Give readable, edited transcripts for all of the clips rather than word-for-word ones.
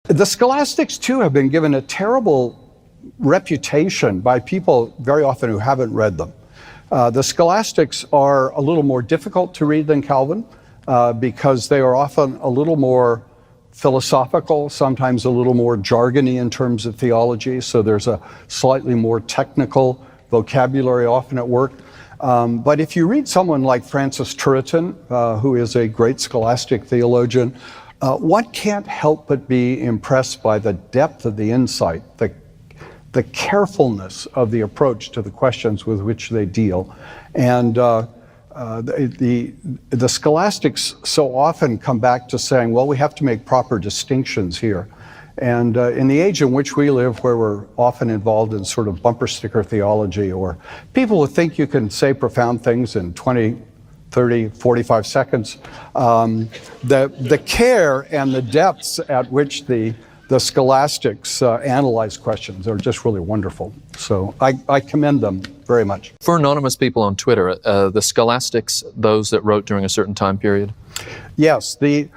The scholastics, too, have been given a terrible reputation by people very often who haven't read them. The scholastics are a little more difficult to read than Calvin because they are often a little more philosophical, sometimes a little more jargony in terms of theology, so there's a slightly more technical vocabulary often at work. But if you read someone like Francis Turretin, who is a great scholastic theologian, one can't help but be impressed by the depth of the insight, the carefulness of the approach to the questions with which they deal. And the scholastics so often come back to saying, well, we have to make proper distinctions here. And in the age in which we live, where we're often involved in sort of bumper sticker theology, or people who think you can say profound things in 20, 30, 45 seconds, the care and the depths at which the scholastics analyze questions are just really wonderful. So I commend them very much. For anonymous people on Twitter, the scholastics, those that wrote during a certain time period? Yes, there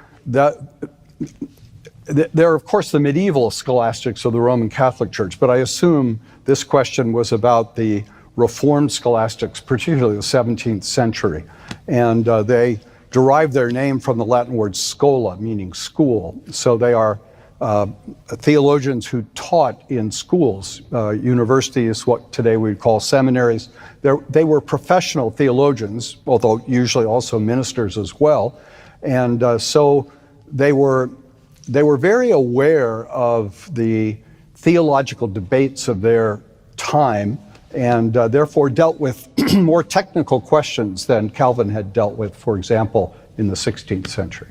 are, of course, the medieval scholastics of the Roman Catholic Church, but I assume this question was about the Reformed scholastics, particularly the 17th century. And they derive their name from the Latin word schola, meaning school. So they are theologians who taught in schools, universities, what today we'd call seminaries. They were professional theologians, although usually also ministers as well. And so they were very aware of the theological debates of their time, and therefore dealt with more technical questions than Calvin had dealt with, for example, in the 16th century.